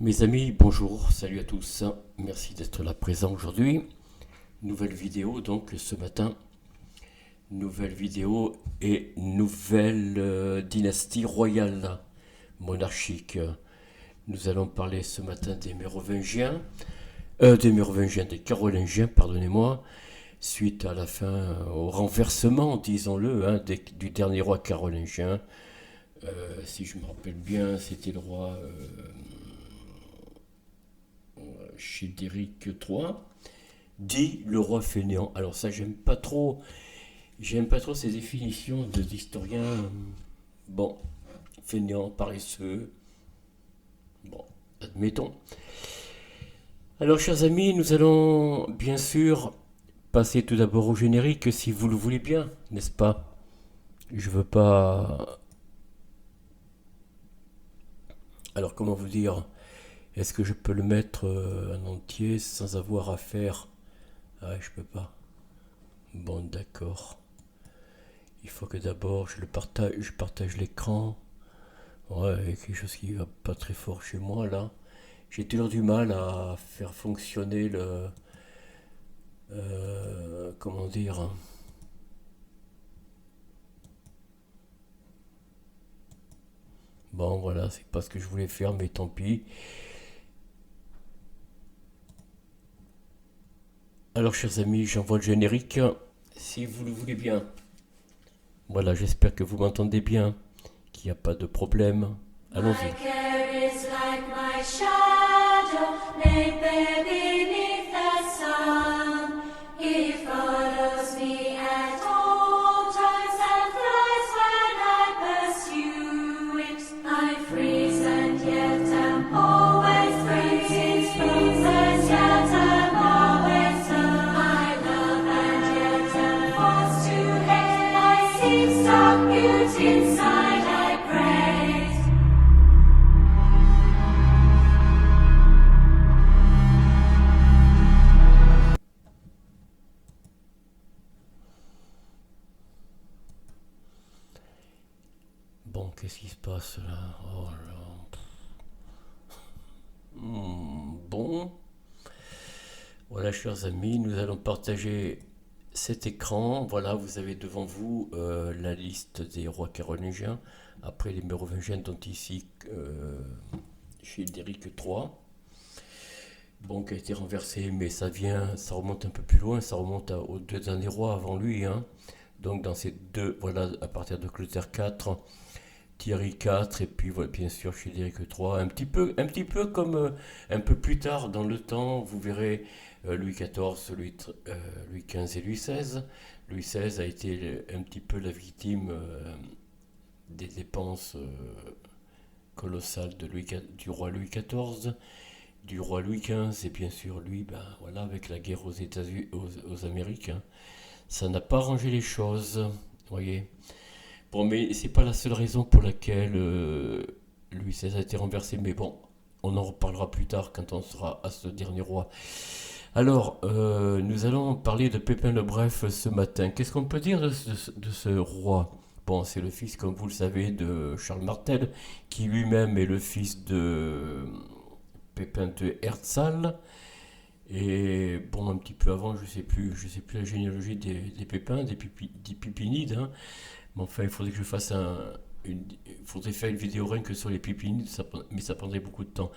Mes amis, bonjour, salut à tous, merci d'être là présent aujourd'hui. Nouvelle vidéo donc ce matin, nouvelle vidéo et nouvelle dynastie royale monarchique. Nous allons parler ce matin des Carolingiens, pardonnez-moi, suite à la fin, au renversement, disons-le, du dernier roi carolingien. Si je me rappelle bien, c'était le roi Childéric III, dit le roi fainéant. Alors ça, j'aime pas trop ces définitions d'historiens. Bon, fainéant, paresseux. Bon, admettons. Alors, chers amis, nous allons bien sûr passer tout d'abord au générique, si vous le voulez bien, n'est-ce pas? Je veux pas. Alors, comment vous dire? Est-ce que je peux le mettre en entier sans avoir à faire. Ah, je peux pas. Bon, d'accord. Il faut que d'abord je partage l'écran. Ouais, il y a quelque chose qui va pas très fort chez moi là. J'ai toujours du mal à faire fonctionner le. Comment dire, hein. Bon, voilà, c'est pas ce que je voulais faire, mais tant pis. Alors, chers amis, j'envoie le générique. Si vous le voulez bien. Voilà, j'espère que vous m'entendez bien, qu'il n'y a pas de problème. My Allons-y. care is like my shadow, laid bare beneath the sun. He follows me at all times and flies when I pursue it. I freeze and yet am always free. Freeze and yet am always free. I love and yet am forced to hate. I seek stark beauty inside. I praise. Bon, qu'est-ce qui se passe là? Oh là. Bon, voilà, chers amis, nous allons partager cet écran. Voilà, vous avez devant vous la liste des rois carolingiens, après les mérovingiens, dont ici Childéric III. Bon, qui a été renversé, mais ça remonte un peu plus loin, ça remonte aux deux derniers rois avant lui, hein. Donc dans ces deux, voilà, à partir de Clotaire IV, Thierry IV, et puis voilà, bien sûr Childéric III, un petit peu comme un peu plus tard dans le temps, vous verrez Louis XIV, Louis XV et Louis XVI. Louis XVI a été un petit peu la victime des dépenses colossales du roi Louis XIV, du roi Louis XV, et bien sûr lui, ben voilà, avec la guerre aux États-Unis, aux Amériques, hein, ça n'a pas arrangé les choses, vous voyez. Bon, mais c'est pas la seule raison pour laquelle Louis XVI a été renversé, mais bon, on en reparlera plus tard quand on sera à ce dernier roi. Alors, nous allons parler de Pépin le Bref ce matin. Qu'est-ce qu'on peut dire de ce roi? Bon, c'est le fils, comme vous le savez, de Charles Martel, qui lui-même est le fils de Pépin de Herzal. Et bon, un petit peu avant, je sais plus la généalogie des Pépins, des Pipinides, hein. Mais enfin, il faudrait que je fasse il faudrait faire une vidéo rien que sur les Pipinides, mais ça prendrait beaucoup de temps.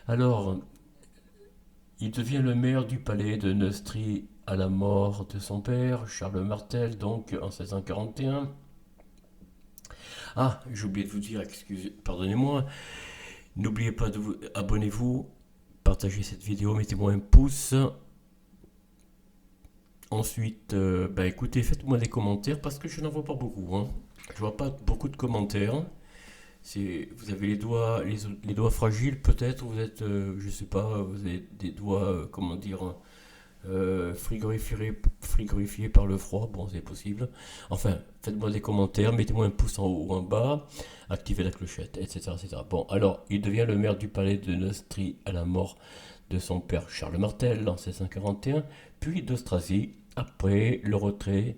Alors, il devient le maire du palais de Neustrie à la mort de son père, Charles Martel, donc en 1641. Ah, j'ai oublié de vous dire, excusez, pardonnez-moi, n'oubliez pas de vous abonnez-vous, partagez cette vidéo, mettez-moi un pouce. Ensuite, bah écoutez, faites-moi des commentaires parce que je n'en vois pas beaucoup, hein. Je vois pas beaucoup de commentaires. Vous avez les doigts fragiles peut-être, vous êtes, je sais pas, vous avez des doigts, comment dire, frigorifiés par le froid, bon c'est possible. Enfin, faites-moi des commentaires, mettez-moi un pouce en haut ou en bas, activez la clochette, etc., etc. Bon, alors, il devient le maire du palais de Neustrie à la mort de son père Charles Martel en 1641, puis d'Austrasie après le retrait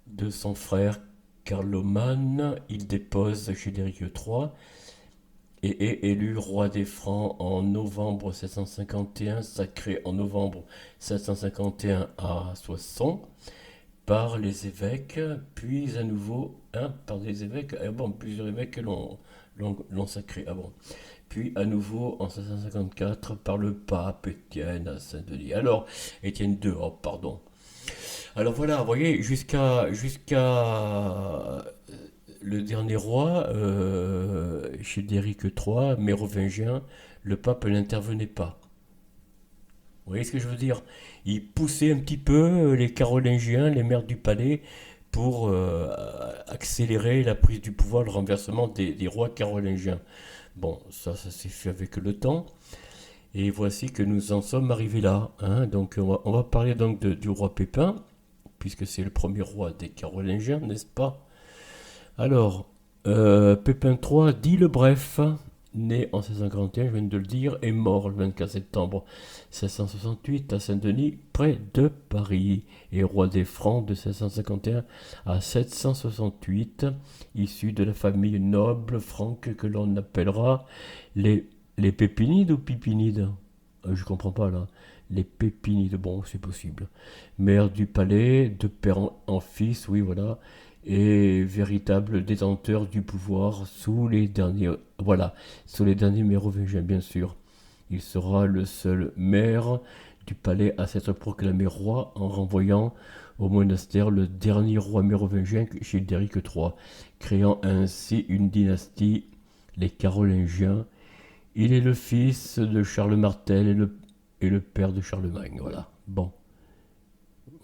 de son frère Carloman. Il dépose Childéric III et est élu roi des Francs en novembre 751, sacré en novembre 751 à Soissons par les évêques, puis à nouveau par des évêques, bon, plusieurs évêques l'ont sacré, puis à nouveau en 754 par le pape Étienne à Saint-Denis. Alors, Étienne II, oh, pardon. Alors voilà, vous voyez, jusqu'à le dernier roi, Childéric III, mérovingien, le pape n'intervenait pas. Vous voyez ce que je veux dire? Il poussait un petit peu les Carolingiens, les maires du palais, pour accélérer la prise du pouvoir, le renversement des rois carolingiens. Bon, ça s'est fait avec le temps. Et voici que nous en sommes arrivés là, hein. Donc on va parler donc du roi Pépin, puisque c'est le premier roi des Carolingiens, n'est-ce pas? Alors, Pépin III, dit le bref, né en 1641, je viens de le dire, est mort le 24 septembre 1668 à Saint-Denis, près de Paris, et roi des Francs de 1651 à 768, issu de la famille noble franque que l'on appellera les Pépinides ou Pipinides. Je comprends pas là. Les Pépinides, bon, c'est possible. Mère du palais, de père en fils, oui, voilà, et véritable détenteur du pouvoir sous les derniers, voilà, sous les derniers mérovingiens, bien sûr. Il sera le seul maire du palais à s'être proclamé roi en renvoyant au monastère le dernier roi mérovingien, Childéric III, créant ainsi une dynastie, les Carolingiens. Il est le fils de Charles Martel et le père de Charlemagne, voilà. Bon,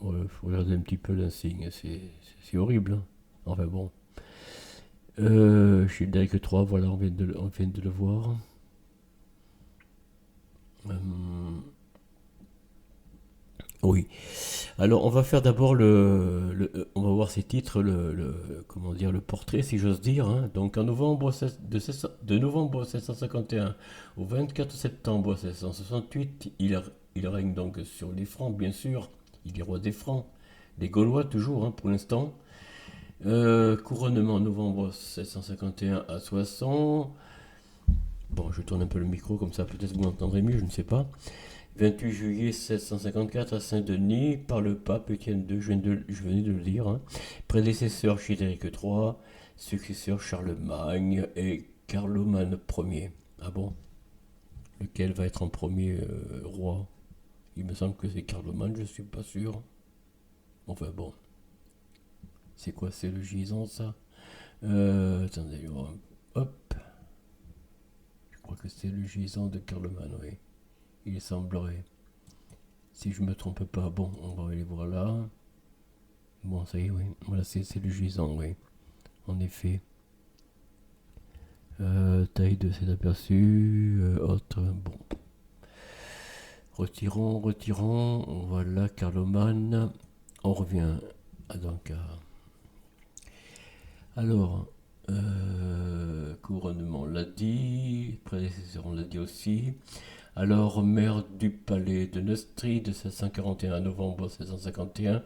il faut regarder un petit peu l'insigne, c'est horrible, hein. Enfin bon. Childéric III, voilà, on vient de le voir. Oui. Alors, on va faire d'abord on va voir ces titres, comment dire, le portrait, si j'ose dire, hein. Donc, en novembre, de novembre 1751 au 24 septembre 1768, il règne donc sur les Francs, bien sûr. Il est roi des Francs. Les Gaulois, toujours, hein, pour l'instant. Couronnement novembre 751 à Soissons. Bon, je tourne un peu le micro, comme ça peut-être vous m'entendrez mieux, je ne sais pas. 28 juillet 754 à Saint-Denis par le pape Étienne II, je venais de le dire, hein. Prédécesseur Childéric III, successeur Charlemagne et Carloman Ier. Ah bon? Lequel va être en premier roi? Il me semble que c'est Carloman, je suis pas sûr. Enfin bon, c'est quoi? C'est le gisant ça? Attendez, hop, je crois que c'est le gisant de Carloman, oui. Il semblerait. Si je me trompe pas, bon, on va aller voir là. Bon, ça y est, oui. Voilà, c'est le gisant, oui. En effet. Taille de cet aperçu. Autre, bon. Retirons. Voilà, Carloman. On revient donc alors, couronnement, on l'a dit. Prédécesseur, on l'a dit aussi. Alors, maire du palais de Neustrie de 1641 à novembre 1651,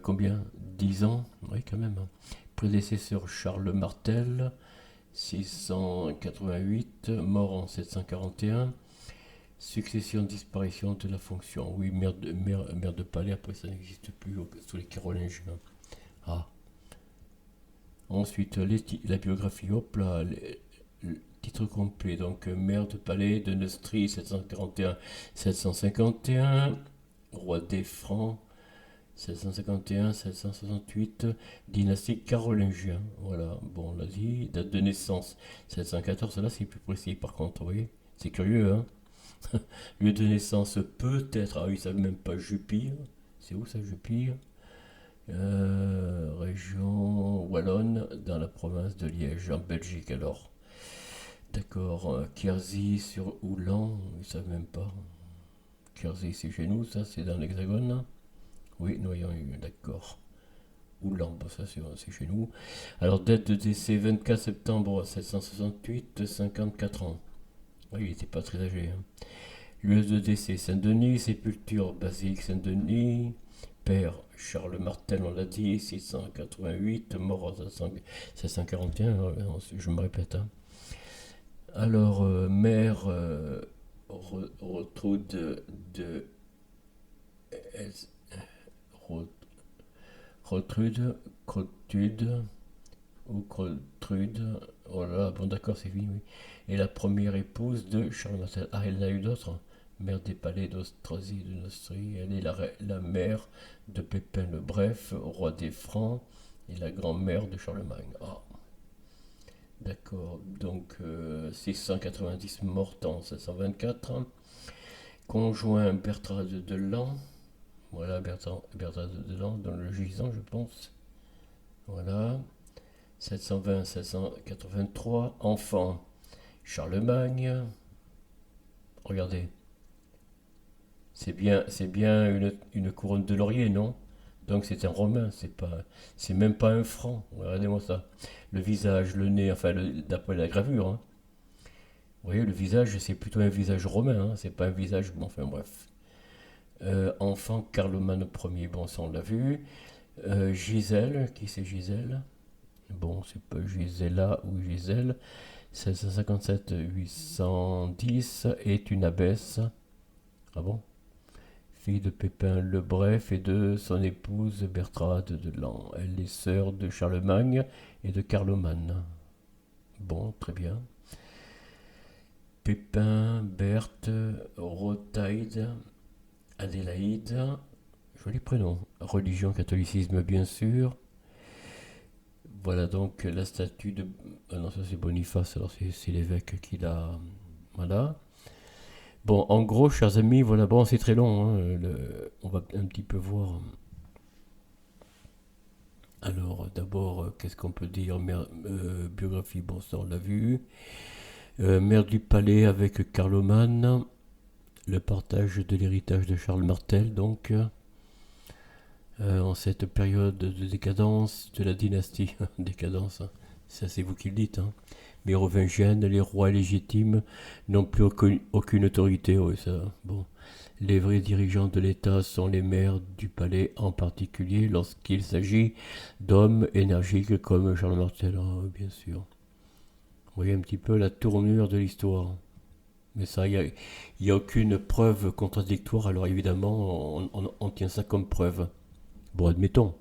combien? 10 ans? Oui, quand même, hein. Prédécesseur Charles Martel, 688, mort en 741. Succession, disparition de la fonction. Oui, maire de palais, après ça n'existe plus sous les Carolingiens. Ah. Ensuite, la biographie, hop là, titre complet, donc maire de palais de Neustrie 741-751, roi des Francs 751-768, dynastie carolingien. Voilà, bon, on l'a dit. Date de naissance 714, là c'est plus précis par contre, vous voyez, c'est curieux, hein. Lieu de naissance peut-être, ah oui, ça même pas Jupire. C'est où ça, Jupire? Région Wallonne, dans la province de Liège, en Belgique alors. D'accord, Quersy sur Oulan, ils savent même pas. Quersy c'est chez nous, ça c'est dans l'Hexagone. Oui, Noyon, d'accord. Oulan, bah, ça c'est chez nous. Alors date de décès 24 septembre 768, 54 ans. Oui, il n'était pas très âgé, hein. Lieu de décès Saint-Denis, sépulture basilique Saint-Denis. Père Charles Martel, on l'a dit, 688, mort en 741, je me répète, hein. Alors, mère Rotrud de Es- Ro- Rotrud, Crotude ou Crotrude, voilà, bon d'accord, c'est fini, oui. Et la première épouse de Charles Martel. Ah, elle en a eu d'autres. Mère des palais d'Austrasie de Neustrie. Elle est la mère de Pépin le Bref, roi des Francs, et la grand-mère de Charlemagne. Ah, d'accord. Donc, 690 morte en 724. Conjoint Bertrand de Delan. Voilà, Bertrand de Delan, dans le gisant, je pense. Voilà. 720-783. Enfant, Charlemagne. Regardez. C'est bien une couronne de laurier, non? Donc c'est un romain, c'est même pas un franc. Regardez-moi ça. Le visage, le nez, enfin, d'après la gravure, hein. Vous voyez, le visage, c'est plutôt un visage romain, hein. C'est pas un visage, bon, enfin bref. Enfant, Carloman Ier, bon, ça on l'a vu. Gisèle, qui c'est Gisèle? Bon, c'est pas Gisela ou Gisèle. 757-810 est une abbesse. Ah bon? Fille de Pépin le Bref et de son épouse Bertrade de Lan. Elle est sœur de Charlemagne et de Carloman. Bon, très bien. Pépin, Berthe, Rotaïde, Adélaïde. Joli prénom. Religion, catholicisme, bien sûr. Voilà donc la statue de... Ah non, ça c'est Boniface, alors c'est l'évêque qui l'a... Voilà. Bon, en gros, chers amis, voilà, bon, c'est très long, hein, on va un petit peu voir. Alors, d'abord, qu'est-ce qu'on peut dire? Biographie, bon, ça on l'a vu. Mère du Palais avec Carloman. Le partage de l'héritage de Charles Martel, donc, en cette période de décadence de la dynastie. Décadence, hein, ça c'est vous qui le dites, hein. Mérovingienne, les rois légitimes n'ont plus aucune autorité. Oui, ça, bon. Les vrais dirigeants de l'État sont les maires du palais, en particulier lorsqu'il s'agit d'hommes énergiques comme Charles Martel, hein, bien sûr. Vous voyez un petit peu la tournure de l'histoire. Mais ça, il y a aucune preuve contradictoire, alors évidemment, on tient ça comme preuve. Bon, admettons.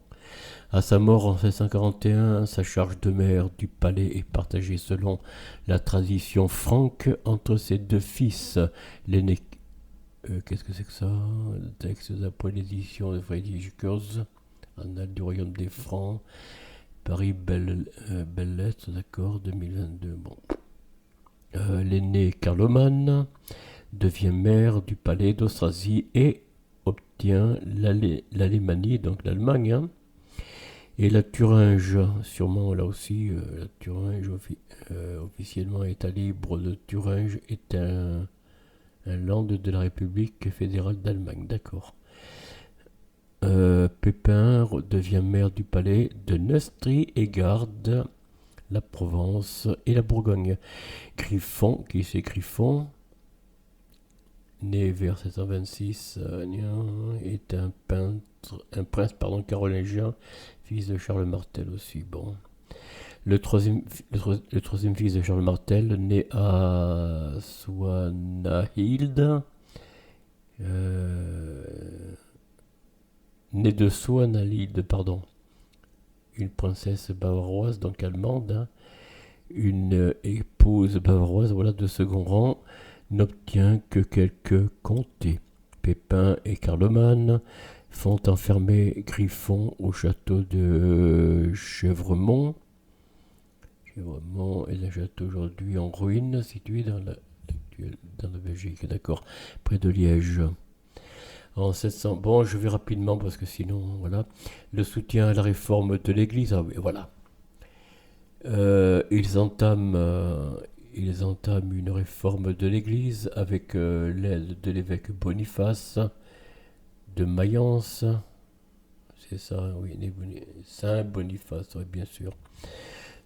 À sa mort en 1641, sa charge de maire du palais est partagée selon la tradition franque entre ses deux fils. L'aîné, qu'est-ce que c'est que ça? Le texte d'après l'édition de Friedrich Kurz, Annales du Royaume des Francs, Paris, Belles Lettres, d'accord, 2022. Bon. L'aîné Carloman devient maire du palais d'Austrasie et obtient l'Alémanie, donc l'Allemagne, hein. Et la Thuringe, sûrement là aussi, la Thuringe officiellement État libre de Thuringe est un land de la République fédérale d'Allemagne, d'accord. Pépin devient maire du palais de Neustrie et garde la Provence et la Bourgogne. Griffon, qui c'est Griffon, né vers 726, est un prince carolingien, fils de Charles Martel aussi. Bon. Le troisième fils de Charles Martel, né à Swanahilde, né de Swanahilde, pardon, une princesse bavaroise, donc allemande, hein, une épouse bavaroise, voilà, de second rang, n'obtient que quelques comtés. Pépin et Carloman font enfermer Griffon au château de Chèvremont. Chèvremont est un château aujourd'hui en ruine, situé dans la Belgique, d'accord, près de Liège. En 700, bon, je vais rapidement parce que sinon, voilà, le soutien à la réforme de l'Église, ah oui, voilà. Ils entament une réforme de l'Église avec l'aide de l'évêque Boniface de Mayence. C'est ça, oui, Saint Boniface, oui, bien sûr.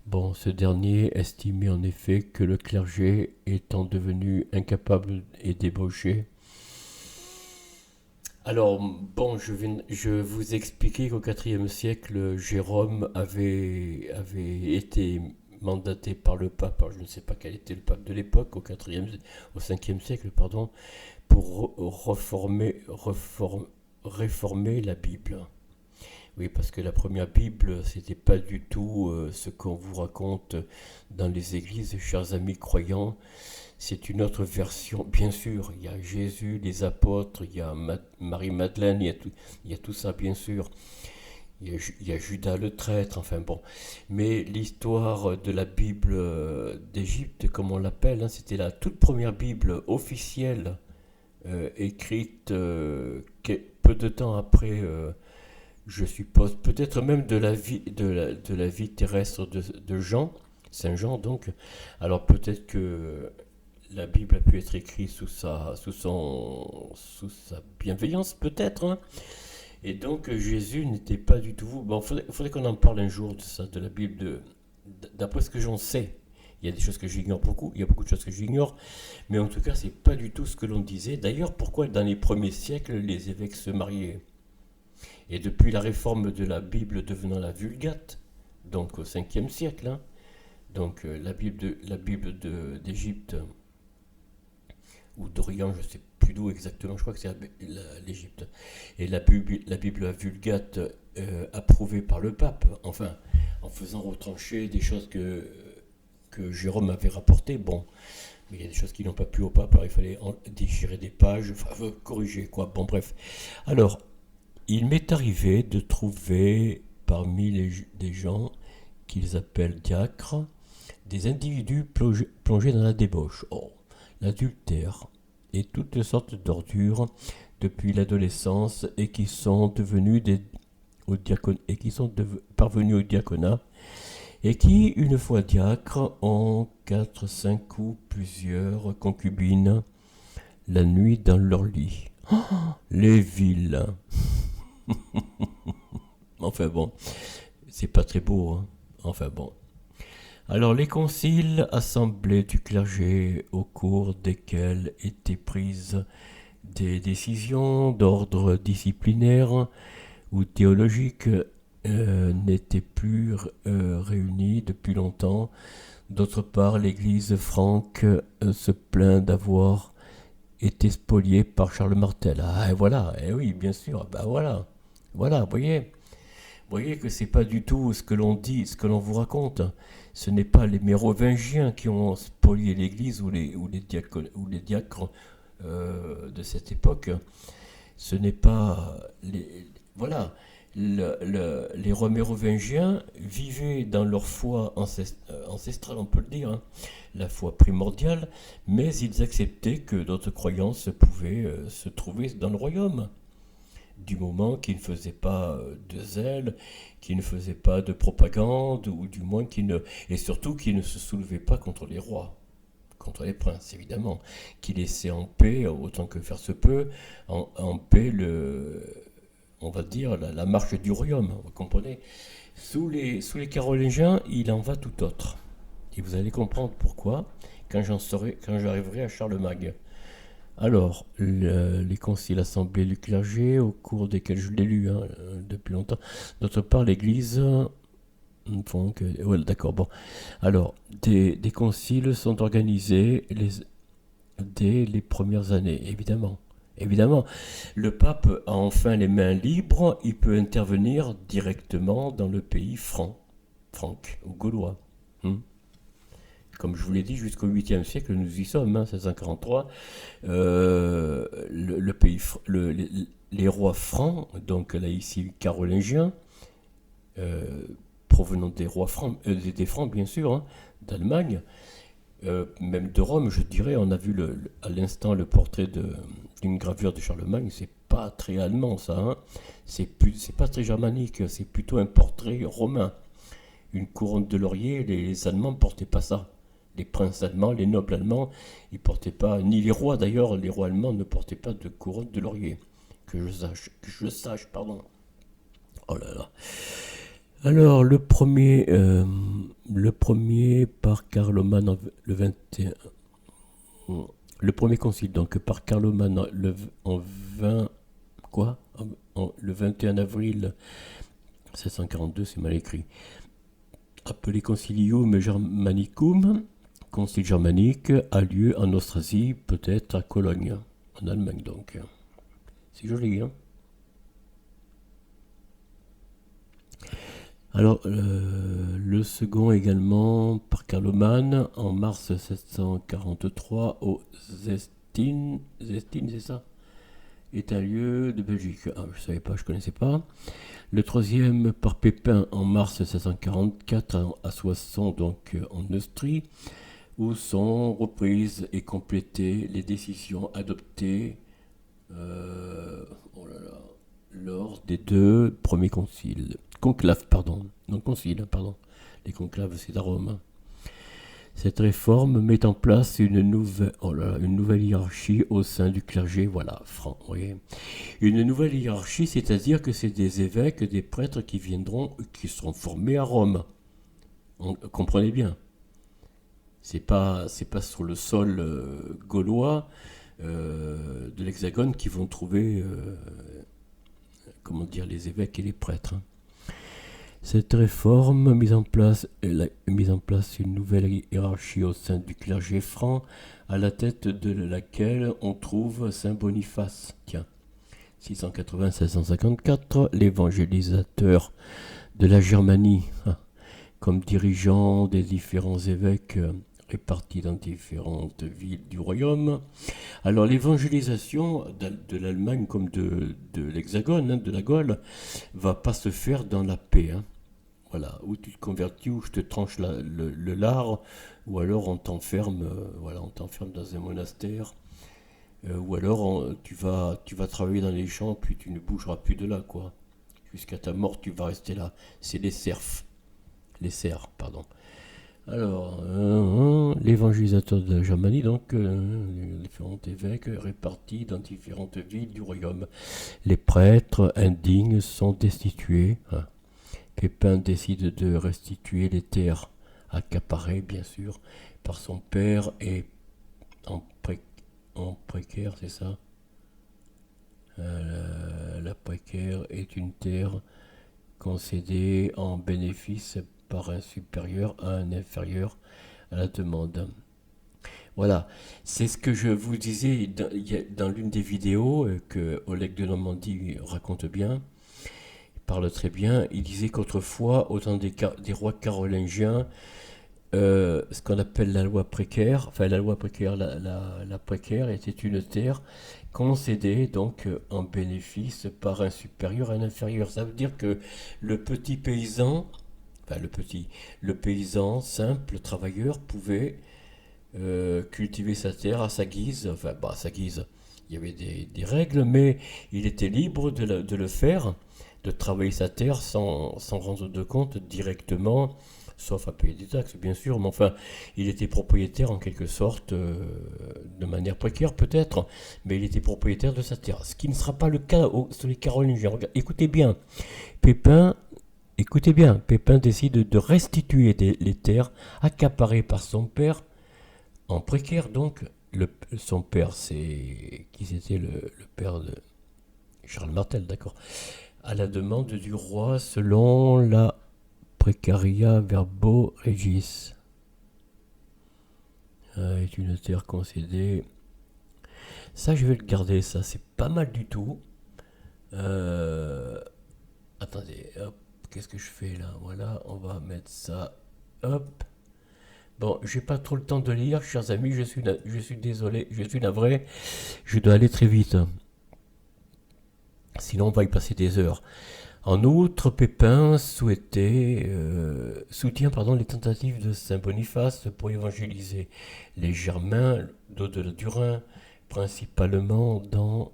Bon, ce dernier estimait en effet que le clergé, étant devenu incapable et débauché. Alors, bon, je vais vous expliquer qu'au IVe siècle, Jérôme avait été mandaté par le pape, alors je ne sais pas quel était le pape de l'époque, au 5e siècle, pardon, pour réformer la Bible. Oui, parce que la première Bible, c'était pas du tout ce qu'on vous raconte dans les églises, chers amis croyants. C'est une autre version. Bien sûr, il y a Jésus, les apôtres, il y a Marie-Madeleine, il y a tout ça, bien sûr. Il y a Judas le traître, enfin bon. Mais l'histoire de la Bible d'Égypte, comme on l'appelle, hein, c'était la toute première Bible officielle écrite peu de temps après, je suppose, peut-être même de la vie terrestre de Jean, Saint Jean donc. Alors peut-être que la Bible a pu être écrite sous sa bienveillance, peut-être, hein. Et donc Jésus n'était pas du tout. Bon, faudrait qu'on en parle un jour de ça, de la Bible. D'après ce que j'en sais, il y a des choses que j'ignore beaucoup, il y a beaucoup de choses que j'ignore, mais en tout cas, c'est pas du tout ce que l'on disait. D'ailleurs, pourquoi dans les premiers siècles, les évêques se mariaient? Et depuis la réforme de la Bible devenant la Vulgate, donc au 5e siècle, hein, donc la Bible d'Égypte, ou d'Orient, je ne sais plus d'où exactement, je crois que c'est l'Égypte. Et la Bible Vulgate approuvée par le pape, enfin, en faisant retrancher des choses que Jérôme avait rapportées. Bon, mais il y a des choses qui n'ont pas plu au pape, alors il fallait déchirer des pages, enfin, corriger, quoi. Bon, bref. Alors, il m'est arrivé de trouver parmi des gens qu'ils appellent diacres, des individus plongés dans la débauche. Oh, l'adultère et toutes sortes d'ordures depuis l'adolescence et qui sont devenus parvenus au diaconat et qui, une fois diacres, ont 4, 5 ou plusieurs concubines la nuit dans leur lit. Oh, les vilains. Enfin bon, c'est pas très beau, hein. Enfin bon. Alors les conciles, assemblées du clergé, au cours desquels étaient prises des décisions d'ordre disciplinaire ou théologique, n'étaient plus réunies depuis longtemps. D'autre part, l'église franque se plaint d'avoir été spoliée par Charles Martel. Ah, et voilà, et oui, bien sûr, bah voilà, voilà, voyez que c'est pas du tout ce que l'on dit, ce que l'on vous raconte. Ce n'est pas les mérovingiens qui ont spolié l'Église ou les diacres de cette époque. Ce n'est pas voilà. Les rois mérovingiens vivaient dans leur foi ancestrale, on peut le dire, hein, la foi primordiale, mais ils acceptaient que d'autres croyances pouvaient se trouver dans le royaume, du moment qu'ils ne faisaient pas de zèle, qu'ils ne faisaient pas de propagande, ou du moins et surtout qu'ils ne se soulevaient pas contre les rois, contre les princes évidemment, qui laissaient en paix, autant que faire se peut, en paix on va dire la marche du royaume, vous comprenez. Sous les Carolingiens, il en va tout autre. Et vous allez comprendre pourquoi quand j'arriverai à Charlemagne. Alors, les conciles assemblés du clergé, au cours desquels je l'ai lu depuis longtemps. D'autre part, l'Église. Ouais, d'accord, bon. Alors, des conciles sont organisés dès les premières années, évidemment. Évidemment, le pape a enfin les mains libres, il peut intervenir directement dans le pays franc ou gaulois. Comme je vous l'ai dit, jusqu'au 8e siècle, nous y sommes, 1643. Les rois francs, donc là ici carolingiens, provenant des rois francs, des francs bien sûr, hein, d'Allemagne, même de Rome, je dirais. On a vu à l'instant le portrait d'une gravure de Charlemagne. C'est pas très allemand, ça, hein. C'est pas très germanique, c'est plutôt un portrait romain. Une couronne de laurier, les Allemands ne portaient pas ça. Les princes allemands, les nobles allemands, ils portaient pas, ni les rois d'ailleurs, les rois allemands ne portaient pas de couronne de laurier. Que je sache, pardon. Oh là là. Alors, le premier par Carloman le 21. Le premier concile, donc, par Carloman le 21 avril 1642, c'est mal écrit. appelé Concilium Germanicum, concile germanique, a lieu en Austrasie, peut-être à Cologne, en Allemagne donc. C'est joli, hein. Alors, le second également par Carloman en mars 743 au Zestine, c'est ça, est un lieu de Belgique. Ah, je savais pas, je connaissais pas. Le troisième par Pépin en mars 744 à Soissons, donc en Neustrie, où sont reprises et complétées les décisions adoptées oh là là, lors des deux premiers conclaves, pardon, non conciles, pardon, les conclaves c'est à Rome. Cette réforme met en place une nouvelle hiérarchie au sein du clergé, voilà, franc, vous voyez. Une nouvelle hiérarchie, c'est-à-dire que c'est des évêques, des prêtres qui seront formés à Rome. Comprenez bien. C'est pas sur le sol gaulois de l'Hexagone qu'ils vont trouver, comment dire, les évêques et les prêtres. Cette réforme mise en place une nouvelle hiérarchie au sein du clergé franc, à la tête de laquelle on trouve Saint Boniface. Tiens, 680-1654, l'évangélisateur de la Germanie, comme dirigeant des différents évêques répartis dans différentes villes du royaume. Alors l'évangélisation de l'Allemagne comme de l'Hexagone, de la Gaule, va pas se faire dans la paix. Voilà, où tu te convertis, où je te tranche le lard, ou alors on t'enferme, dans un monastère, ou alors tu vas travailler dans les champs, puis tu ne bougeras plus de là, quoi. Jusqu'à ta mort, tu vas rester là. C'est les serfs. Les serfs, pardon. Alors, l'évangélisateur de la Germanie, donc, les différents évêques répartis dans différentes villes du royaume. Les prêtres indignes sont destitués. Pépin décide de restituer les terres accaparées, bien sûr, par son père et en précaire, c'est ça. La précaire est une terre concédée en bénéfice par un supérieur à un inférieur à la demande. Voilà, c'est ce que je vous disais dans l'une des vidéos que Oleg de Normandie raconte bien, il parle très bien. Il disait qu'autrefois, au temps des rois carolingiens, ce qu'on appelle la loi précaire, la précaire était une terre concédée donc en bénéfice par un supérieur à un inférieur. Ça veut dire que le petit paysan, le paysan simple, travailleur, pouvait cultiver sa terre à sa guise, à sa guise. Il y avait des règles, mais il était libre de le faire, de travailler sa terre sans rendre de compte directement, sauf à payer des taxes, bien sûr, mais enfin, il était propriétaire en quelque sorte, de manière précaire peut-être, mais il était propriétaire de sa terre, ce qui ne sera pas le cas sur les Carolingiens. Écoutez bien, Pépin décide de restituer les terres accaparées par son père, en précaire donc. Son père, c'était le père de Charles Martel, d'accord, à la demande du roi selon la Precaria Verbo Regis. Est une terre concédée. Ça, je vais le garder, ça, c'est pas mal du tout. Attendez, hop, qu'est-ce que je fais là? Voilà, on va mettre ça, hop. Bon, j'ai pas trop le temps de lire, chers amis, je suis désolé, je suis navré, je dois aller très vite. Sinon, on va y passer des heures. En outre, Pépin soutient les tentatives de Saint Boniface pour évangéliser les Germains d'au-delà du Rhin, principalement dans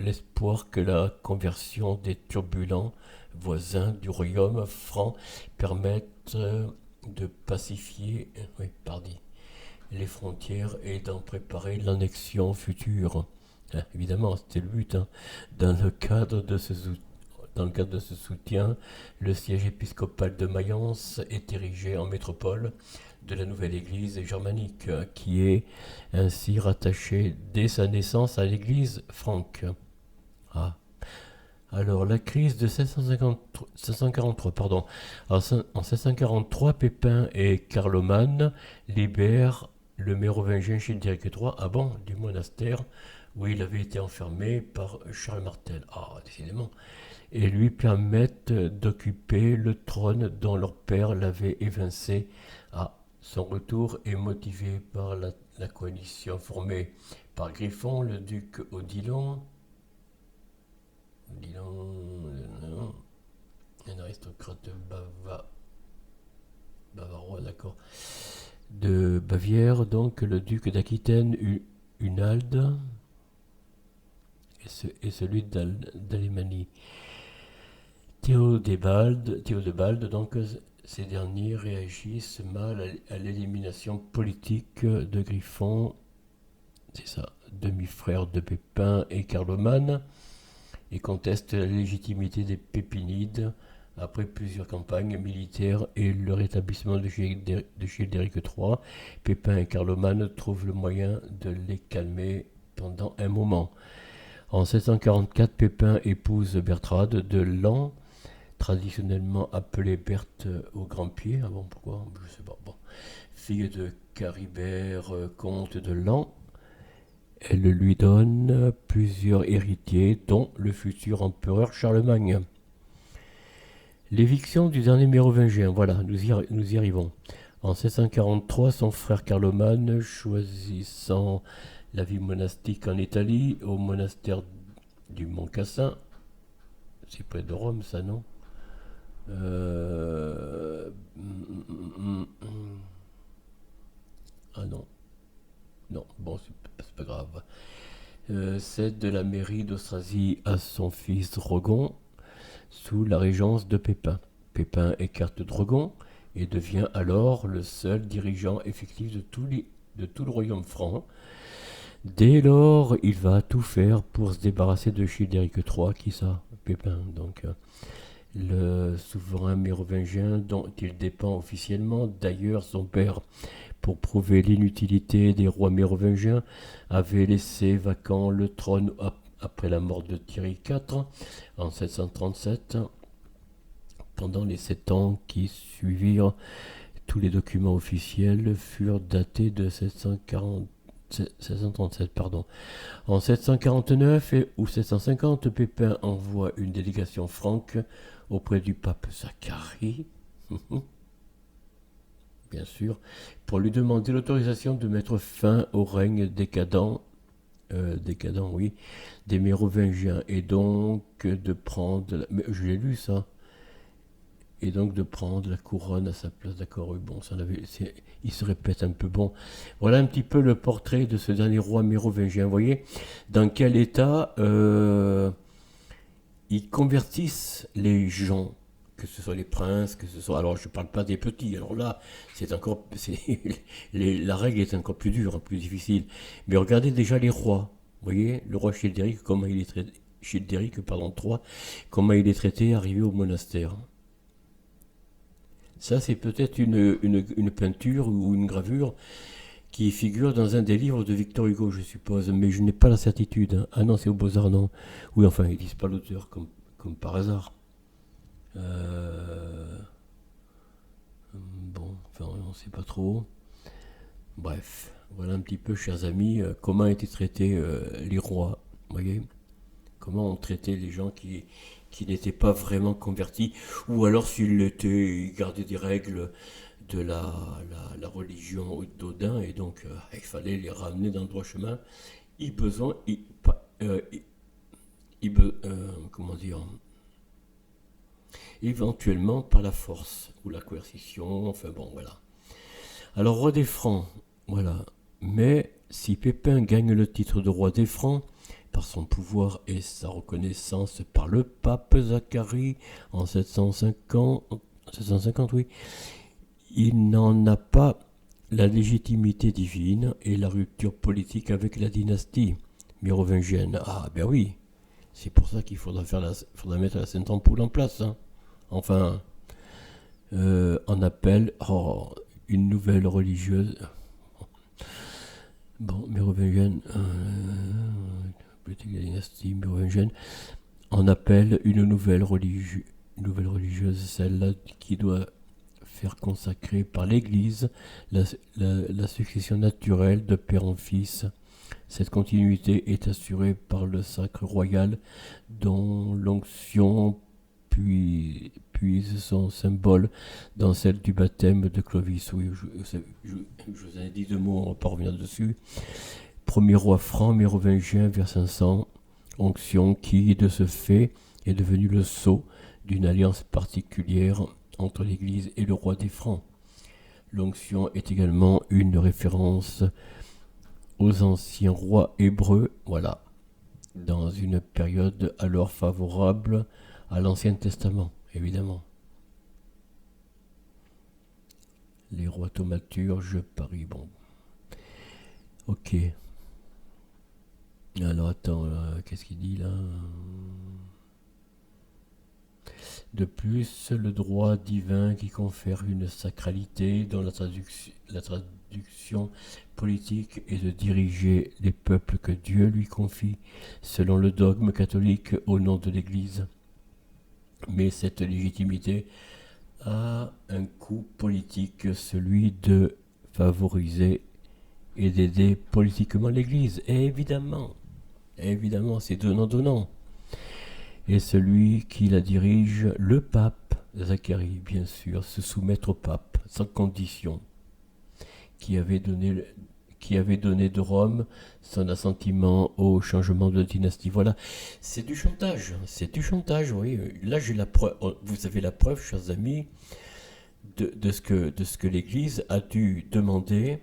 l'espoir que la conversion des turbulents voisins du royaume franc permette de pacifier les frontières et d'en préparer l'annexion future. Évidemment, c'était le but. Dans le cadre de ce soutien, le siège épiscopal de Mayence est érigé en métropole de la nouvelle église germanique, qui est ainsi rattachée dès sa naissance à l'église franque. Alors, la crise de 1643, pardon. En 1643, Pépin et Carloman libèrent le mérovingien Childéric III, ah bon, du monastère où il avait été enfermé par Charles Martel. Ah, décidément. Et lui permettent d'occuper le trône dont leur père l'avait évincé. Ah, son retour est motivé par la coalition formée par Griffon, le duc Odilon, un aristocrate bavarois, d'accord, de Bavière, donc le duc d'Aquitaine, Hunald, et celui d'Allemagne. Théodebald, donc ces derniers réagissent mal à l'élimination politique de Griffon, c'est ça, demi-frère de Pépin et Carloman, et contestent la légitimité des Pépinides après plusieurs campagnes militaires et le rétablissement de Childéric III. Pépin et Carloman trouvent le moyen de les calmer pendant un moment. En 744, Pépin épouse Bertrade de Lan, traditionnellement appelée Berthe au grand pied. Ah bon, pourquoi? Je sais pas. Bon. Fille de Caribert, comte de Lan. Elle lui donne plusieurs héritiers, dont le futur empereur Charlemagne. L'éviction du dernier mérovingien, voilà, nous y arrivons. En 1643, son frère Carloman, choisissant la vie monastique en Italie, au monastère du Mont Cassin, c'est près de Rome, ça, non? Ah non, non, bon, c'est pas grave. Cède de la mairie d'Austrasie à son fils Drogon, sous la régence de Pépin. Pépin écarte Drogon et devient alors le seul dirigeant effectif de tout le royaume franc. Dès lors, il va tout faire pour se débarrasser de Childéric III, qui ça? Pépin, donc le souverain mérovingien dont il dépend officiellement. D'ailleurs, son père, pour prouver l'inutilité des rois mérovingiens, avait laissé vacant le trône après la mort de Thierry IV en 737. Pendant les 7 ans qui suivirent, tous les documents officiels furent datés de 737. En 749 ou 750, Pépin envoie une délégation franque auprès du pape Zacharie, bien sûr, pour lui demander l'autorisation de mettre fin au règne décadent, oui, des Mérovingiens, et donc de prendre, mais je l'ai lu ça, et donc de prendre la couronne à sa place. D'accord, oui, bon, il se répète un peu. Bon, voilà un petit peu le portrait de ce dernier roi mérovingien. Vous voyez dans quel état ils convertissent les gens, que ce soit les princes, que ce soit... Alors, je ne parle pas des petits. Alors là, la règle est encore plus dure, plus difficile. Mais regardez déjà les rois. Vous voyez, le roi Childéric, comment il est traité... Childéric, pardon, III, comment il est traité arrivé au monastère. Ça, c'est peut-être une peinture ou une gravure qui figure dans un des livres de Victor Hugo, je suppose, mais je n'ai pas la certitude. Hein. Ah non, c'est au Beaux-Arts, non. Oui, enfin, ils disent pas l'auteur, comme par hasard. Bon, enfin, on ne sait pas trop. Bref, voilà un petit peu, chers amis, comment étaient traités les rois, vous voyez? Comment on traitait les gens qui n'étaient pas vraiment convertis, ou alors s'ils l'étaient, ils gardaient des règles de la religion d'Odin, et donc il fallait les ramener dans le droit chemin. Comment dire, éventuellement par la force ou la coercition, enfin bon, voilà. Alors, roi des Francs, voilà. Mais si Pépin gagne le titre de roi des Francs, par son pouvoir et sa reconnaissance par le pape Zacharie en 750, oui, il n'en a pas la légitimité divine et la rupture politique avec la dynastie mérovingienne. Ah ben oui, c'est pour ça qu'il faudra mettre la Sainte Ampoule en place. Hein. Enfin, on appelle une nouvelle religieuse. Bon, mérovingienne, politique de la dynastie mérovingienne. en appelle une nouvelle religieuse, celle-là qui doit faire consacrer par l'Église la succession naturelle de père en fils. Cette continuité est assurée par le sacre royal dont l'onction puise son symbole dans celle du baptême de Clovis. Oui, je vous en ai dit deux mots, on va pas revenir dessus. Premier roi franc mérovingien vers 500, onction qui, de ce fait, est devenue le sceau d'une alliance particulière entre l'Église et le roi des Francs. L'onction est également une référence aux anciens rois hébreux, voilà, dans une période alors favorable à l'Ancien Testament, évidemment. Les rois thaumaturges, Paris, bon. Ok. Alors attends, qu'est-ce qu'il dit là? De plus, le droit divin qui confère une sacralité dans la traduction politique est de diriger les peuples que Dieu lui confie selon le dogme catholique au nom de l'Église. Mais cette légitimité a un coût politique, celui de favoriser et d'aider politiquement l'Église. Et évidemment, c'est donnant-donnant. Et celui qui la dirige, le pape, Zacharie, bien sûr, se soumettre au pape, sans condition, qui avait donné de Rome son assentiment au changement de dynastie. Voilà, c'est du chantage, oui. Là, j'ai la preuve, vous avez la preuve, chers amis, de ce que l'Église a dû demander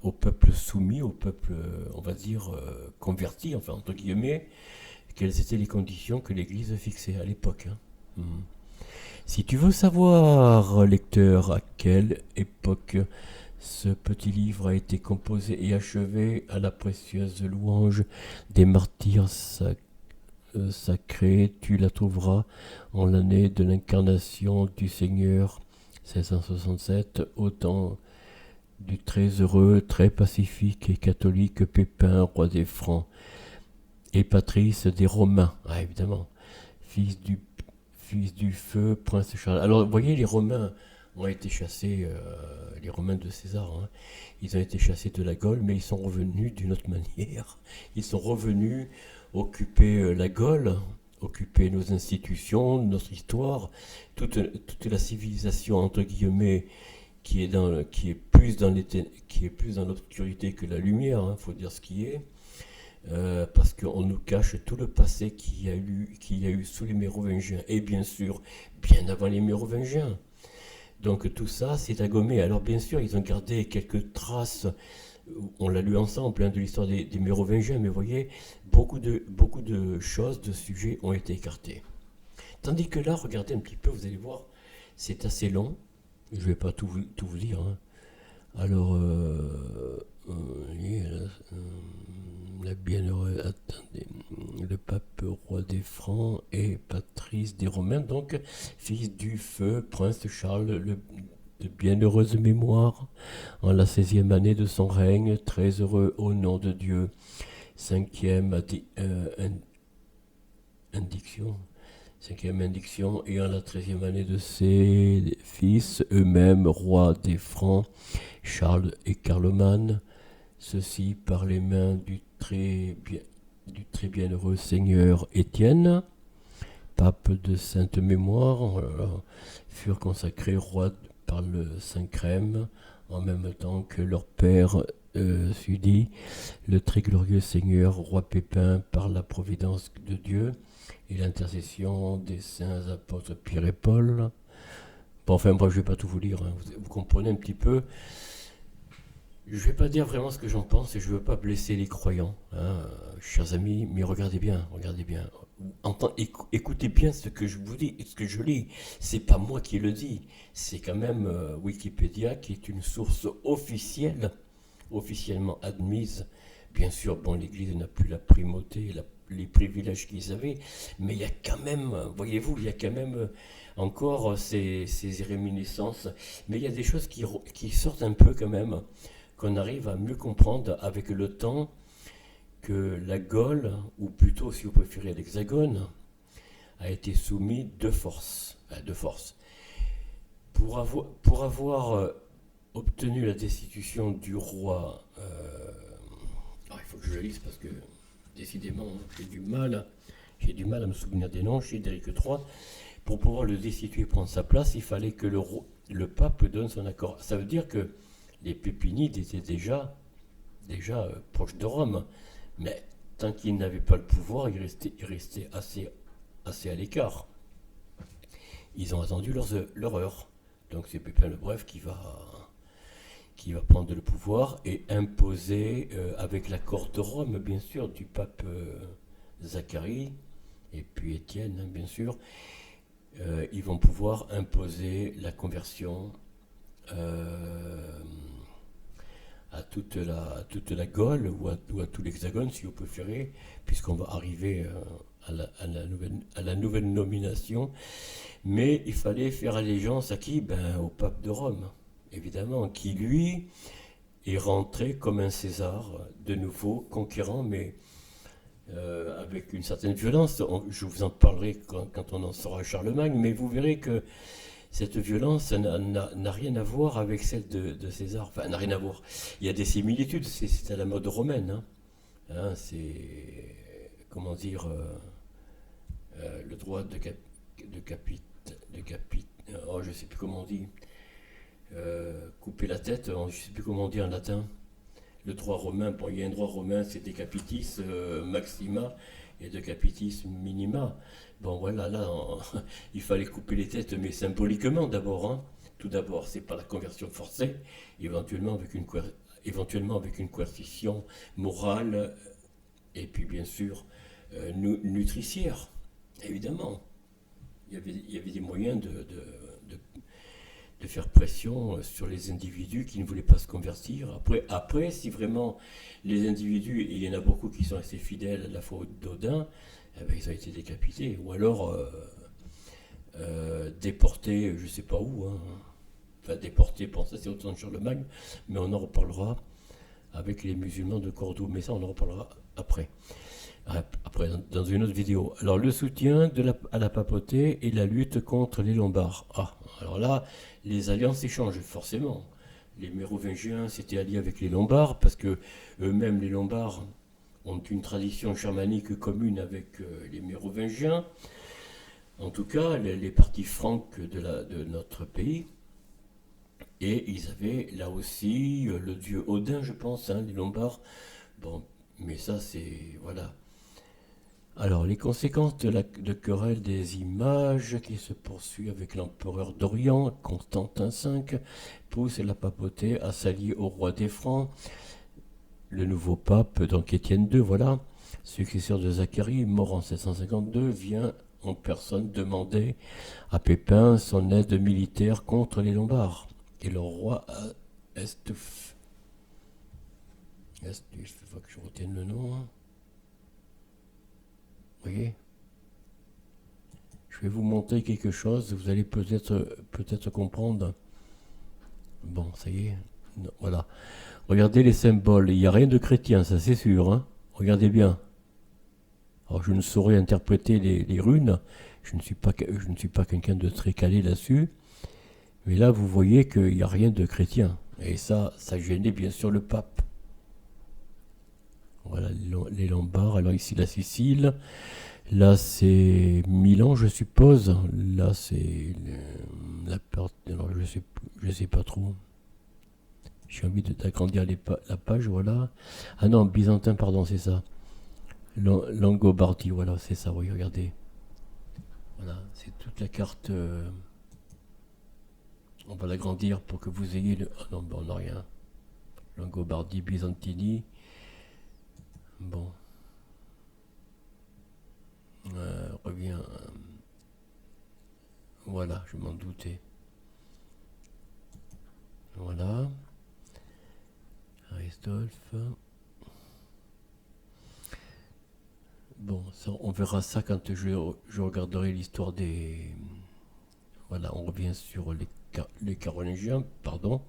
au peuple soumis, au peuple, on va dire, converti, enfin, entre guillemets, quelles étaient les conditions que l'Église fixait à l'époque. Si tu veux savoir, lecteur, à quelle époque ce petit livre a été composé et achevé à la précieuse louange des martyrs sacrés, tu la trouveras en l'année de l'incarnation du Seigneur, 1667, au temps du très heureux, très pacifique et catholique Pépin, roi des Francs, et Patrice des Romains, évidemment, fils du feu, prince Charles. Alors, vous voyez, les Romains ont été chassés, les Romains de César, ils ont été chassés de la Gaule, mais ils sont revenus d'une autre manière. Ils sont revenus occuper la Gaule, occuper nos institutions, notre histoire, toute la civilisation, entre guillemets, qui est plus dans l'obscurité que la lumière, faut dire ce qui est. Parce qu'on nous cache tout le passé qu'il y a eu sous les Mérovingiens, et bien sûr, bien avant les Mérovingiens. Donc tout ça, c'est à gommer. Alors bien sûr, ils ont gardé quelques traces, on l'a lu ensemble, de l'histoire des Mérovingiens, mais vous voyez, beaucoup de choses, de sujets ont été écartés. Tandis que là, regardez un petit peu, vous allez voir, c'est assez long, je ne vais pas tout vous dire. Alors, la bienheureuse, attendez, le pape roi des Francs et Patrice des Romains, donc fils du feu, prince Charles, de bienheureuse mémoire, en la 16e année de son règne, très heureux au nom de Dieu, 5e indiction, et en la 13e année de ses fils, eux-mêmes rois des Francs, Charles et Carloman, ceci par les mains du très bienheureux seigneur Étienne, pape de sainte mémoire, furent consacrés rois par le Saint-Crème, en même temps que leur père Sully, le très glorieux seigneur roi Pépin, par la providence de Dieu et l'intercession des saints apôtres Pierre et Paul. Bon, enfin bref, je ne vais pas tout vous lire, vous comprenez un petit peu. Je ne vais pas dire vraiment ce que j'en pense et je ne veux pas blesser les croyants, chers amis, mais regardez bien. Écoutez bien ce que je vous dis, ce que je lis. C'est pas moi qui le dis, c'est quand même Wikipédia qui est une source officiellement admise. Bien sûr, l'Église n'a plus la primauté, les privilèges qu'ils avaient, mais il y a quand même, voyez-vous, il y a quand même encore ces réminiscences, mais il y a des choses qui sortent un peu quand même, qu'on arrive à mieux comprendre avec le temps, que la Gaule, ou plutôt si vous préférez l'Hexagone, a été soumis de force. Pour avoir obtenu la destitution du roi, il faut que je le lise parce que décidément j'ai du mal à me souvenir des noms, chez Éric III. Pour pouvoir le destituer et prendre sa place, il fallait que le pape donne son accord. Ça veut dire que les Pépinides étaient déjà proches de Rome, mais tant qu'ils n'avaient pas le pouvoir, ils restaient assez à l'écart. Ils ont attendu leur heure. Donc c'est Pépin le Bref qui va prendre le pouvoir et imposer, avec l'accord de Rome, bien sûr, du pape Zacharie, et puis Étienne, hein, bien sûr, ils vont pouvoir imposer la conversion à toute la Gaule ou à tout l'Hexagone, si vous préférez, puisqu'on va arriver à la nouvelle nomination. Mais il fallait faire allégeance à qui? Au pape de Rome, évidemment, qui lui est rentré comme un César, de nouveau conquérant, mais avec une certaine violence. Je vous en parlerai quand on en saura Charlemagne, mais vous verrez que cette violence n'a rien à voir avec celle de César. Enfin, n'a rien à voir. Il y a des similitudes, c'est à la mode romaine. C'est, comment dire, le droit de je ne sais plus comment on dit, couper la tête, je ne sais plus comment on dit en latin. Le droit romain, il y a un droit romain, c'est decapitis maxima et decapitis minima. Bon, voilà, là, il fallait couper les têtes, mais symboliquement d'abord. Tout d'abord, c'est par la conversion forcée, éventuellement avec une coercition morale, et puis bien sûr nutricière, évidemment. Il y avait des moyens de faire pression sur les individus qui ne voulaient pas se convertir. Après, si vraiment les individus, et il y en a beaucoup qui sont assez fidèles à la foi d'Odin, ils ont été décapités, ou alors déportés, je ne sais pas où. Enfin, déportés, pour ça c'est au temps de Charlemagne, mais on en reparlera avec les musulmans de Cordoue, mais ça on en reparlera après. Après, dans une autre vidéo. Alors, le soutien à la papauté et la lutte contre les Lombards. Alors là, les alliances échangent, forcément. Les Mérovingiens s'étaient alliés avec les Lombards, parce que eux-mêmes, les Lombards, ont une tradition germanique commune avec les Mérovingiens. En tout cas, les parties franques de notre pays. Et ils avaient là aussi le dieu Odin, je pense, les Lombards. Bon, mais ça, c'est... Voilà. Alors, les conséquences de querelle des images qui se poursuit avec l'empereur d'Orient, Constantin V, pousse la papauté à s'allier au roi des Francs, le nouveau pape, donc Étienne II, voilà, successeur de Zacharie, mort en 752, vient en personne demander à Pépin son aide militaire contre les Lombards. Et le roi Estuf, il faut que je retienne le nom, vous voyez, je vais vous montrer quelque chose, vous allez peut-être comprendre. Bon, ça y est, non, voilà. Regardez les symboles, il n'y a rien de chrétien, ça c'est sûr. Regardez bien. Alors je ne saurais interpréter les runes, je ne suis pas quelqu'un de très calé là-dessus, mais là vous voyez qu'il n'y a rien de chrétien. Et ça gênait bien sûr le pape. Voilà les Lombards. Alors ici la Sicile, là c'est Milan je suppose, là c'est la porte, alors je sais pas trop. J'ai envie d'agrandir la page, voilà. Ah non, byzantin, pardon, c'est ça. Langobardie, voilà, c'est ça, oui, regardez. Voilà, c'est toute la carte. On va l'agrandir pour que vous ayez le... Ah non, bon, on n'a rien. Langobardie, Byzantini. Bon. Reviens. Voilà, je m'en doutais. Voilà. Aristolphe. Bon, ça, on verra ça quand je regarderai l'histoire des... Voilà, on revient sur les Carolingiens, pardon.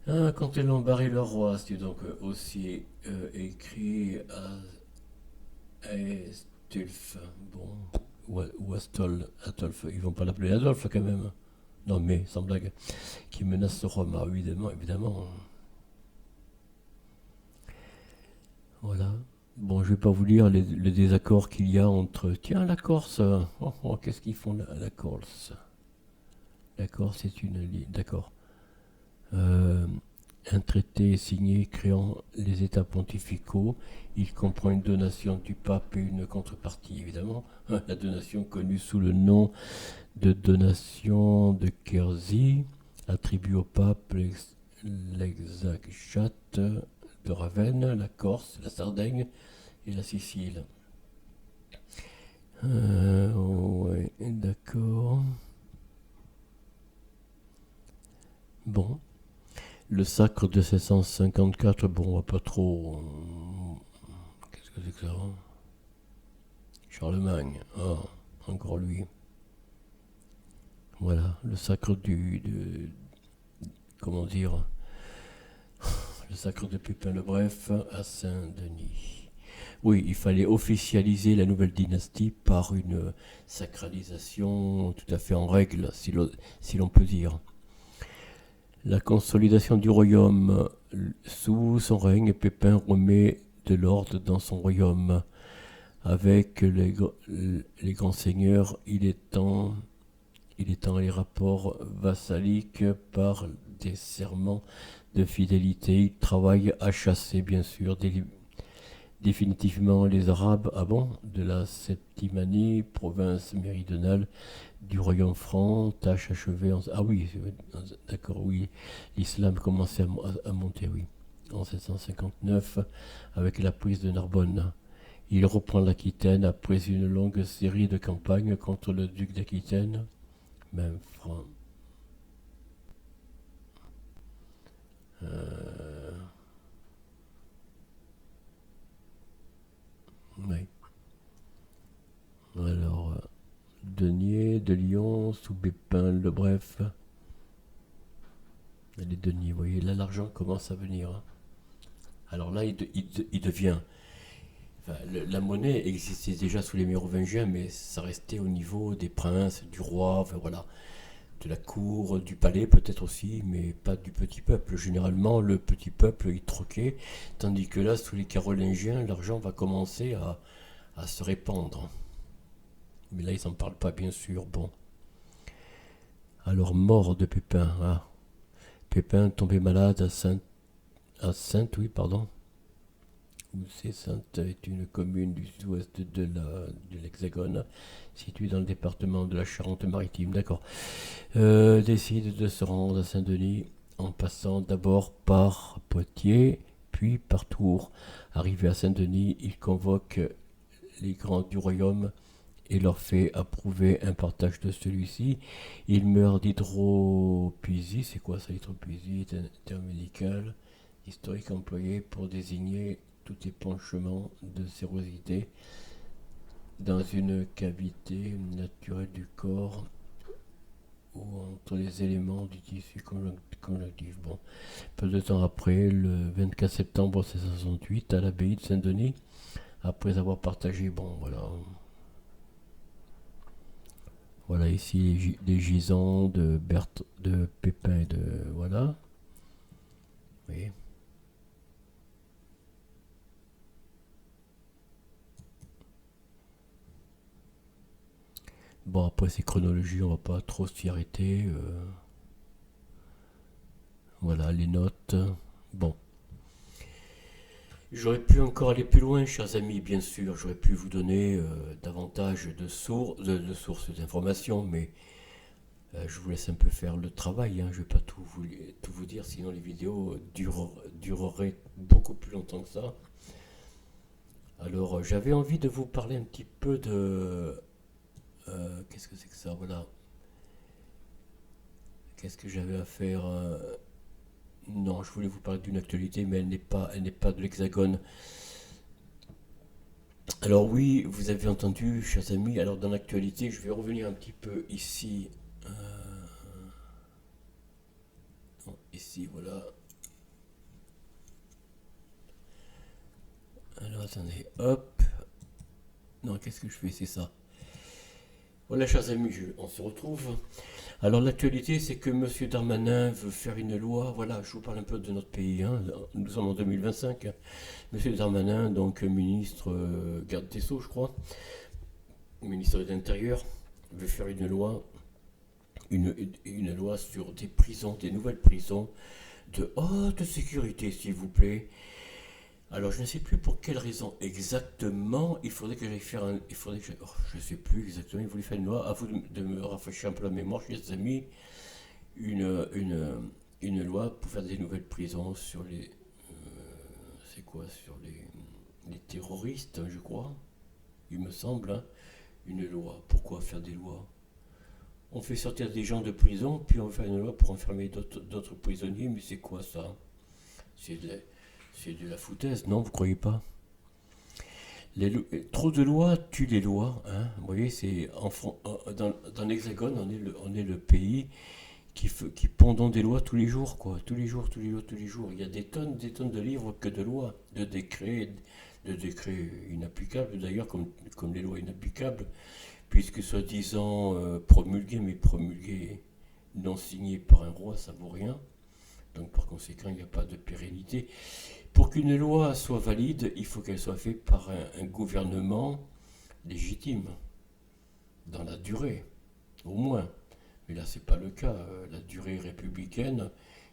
Ah, quand les Lombards et le roi, c'est donc aussi écrit à Estulf. Bon, ou Astol, Adolphe. Ils vont pas l'appeler Adolphe quand même. Non, mais sans blague. Qui menace Rome, ah, évidemment, évidemment. Voilà. Bon, je vais pas vous lire le désaccord qu'il y a entre. Tiens, la Corse. Oh, oh, qu'est-ce qu'ils font la Corse? La Corse est une ligne. D'accord. Euh, un traité est signé créant les États pontificaux. Il comprend une donation du pape et une contrepartie, évidemment. La donation connue sous le nom de donation de Quercy attribue au pape l'exarchat de Ravenne, la Corse, la Sardaigne et la Sicile. Ouais, d'accord. Bon. Le sacre de 754, bon, on va pas trop. Qu'est-ce que c'est que ça? Charlemagne. Ah, encore lui. Voilà, le sacre comment dire, le sacre de Pépin le Bref à Saint-Denis. Oui, il fallait officialiser la nouvelle dynastie par une sacralisation tout à fait en règle, si l'on peut dire. La consolidation du royaume. Sous son règne, Pépin remet de l'ordre dans son royaume. Avec les grands seigneurs, il étend les rapports vassaliques par des serments de fidélité. Il travaille à chasser, bien sûr, définitivement les Arabes de la Septimanie, province méridionale du royaume franc, tâche achevée Ah oui, d'accord, oui, l'islam commençait à monter, oui, en 759, avec la prise de Narbonne. Il reprend l'Aquitaine après une longue série de campagnes contre le duc d'Aquitaine, même franc. Oui. Alors, Denier, de Lyon, sous Pépin, le Bref. Les deniers, vous voyez, là l'argent commence à venir. Hein. Alors là, il devient. Enfin, la monnaie existait déjà sous les mérovingiens, mais ça restait au niveau des princes, du roi, enfin voilà, de la cour, du palais peut-être aussi, mais pas du petit peuple. Généralement, le petit peuple, il troquait, tandis que là, sous les carolingiens, l'argent va commencer à se répandre. Mais là, ils n'en parlent pas, bien sûr. Bon. Alors, mort de Pépin. Ah. Pépin tombé malade à Sainte, oui, pardon. Sainte est une commune du sud-ouest de l'Hexagone, située dans le département de la Charente-Maritime. D'accord. Décide de se rendre à Saint-Denis en passant d'abord par Poitiers, puis par Tours. Arrivé à Saint-Denis, il convoque les grands du royaume et leur fait approuver un partage de celui-ci. Il meurt d'hydropisie. C'est quoi ça, hydropisie? C'est un terme médical historique employé pour désigner tout épanchement de sérosité dans une cavité naturelle du corps ou entre les éléments du tissu conjonctif. Bon. Peu de temps après, le 24 septembre 1668, à l'abbaye de Saint-Denis, après avoir partagé, bon voilà, voilà ici les gisants de Pépin et de voilà, oui. Bon, après ces chronologies, on va pas trop s'y arrêter. Voilà, les notes. Bon. J'aurais pu encore aller plus loin, chers amis, bien sûr. J'aurais pu vous donner davantage de sources d'informations, mais je vous laisse un peu faire le travail. Hein. Je ne vais pas tout vous dire, sinon les vidéos dureraient beaucoup plus longtemps que ça. Alors, j'avais envie de vous parler un petit peu de... qu'est-ce que c'est que ça? Voilà. Qu'est-ce que j'avais à faire? Non, je voulais vous parler d'une actualité, mais elle n'est pas de l'Hexagone. Alors oui, vous avez entendu, chers amis. Alors dans l'actualité, je vais revenir un petit peu ici. Non, ici, voilà. Alors attendez, hop. Non, qu'est-ce que je fais? C'est ça. Voilà, chers amis, on se retrouve. Alors l'actualité, c'est que Monsieur Darmanin veut faire une loi. Voilà, je vous parle un peu de notre pays, hein. Nous sommes en 2025. Monsieur Darmanin, donc ministre garde des Sceaux, je crois, ministre de l'Intérieur, veut faire une loi sur des prisons, des nouvelles prisons de haute sécurité, s'il vous plaît. Alors, je ne sais plus pour quelle raison exactement. Il faudrait que j'aille faire un. Il faudrait que je ne sais plus exactement. Il voulait faire une loi. À vous de me rafraîchir un peu la mémoire, chers amis. Une loi pour faire des nouvelles prisons sur les. C'est quoi? Sur les terroristes, je crois. Il me semble, hein. Une loi. Pourquoi faire des lois? On fait sortir des gens de prison, puis on fait une loi pour enfermer d'autres prisonniers. Mais c'est quoi ça? C'est de la, c'est de la foutaise, non? Vous croyez pas? Trop de lois tuent les lois, hein. Vous voyez, dans l'Hexagone, on est le pays qui pondons des lois tous les jours, quoi. Tous les jours, tous les jours, tous les jours. Il y a des tonnes de livres que de lois, de décrets inapplicables, d'ailleurs, comme les lois inapplicables, puisque soi-disant promulgués, mais promulgués non signés par un roi, ça vaut rien. Donc par conséquent, il n'y a pas de pérennité. Pour qu'une loi soit valide, il faut qu'elle soit faite par un gouvernement légitime, dans la durée, au moins. Mais là, ce n'est pas le cas. La durée républicaine,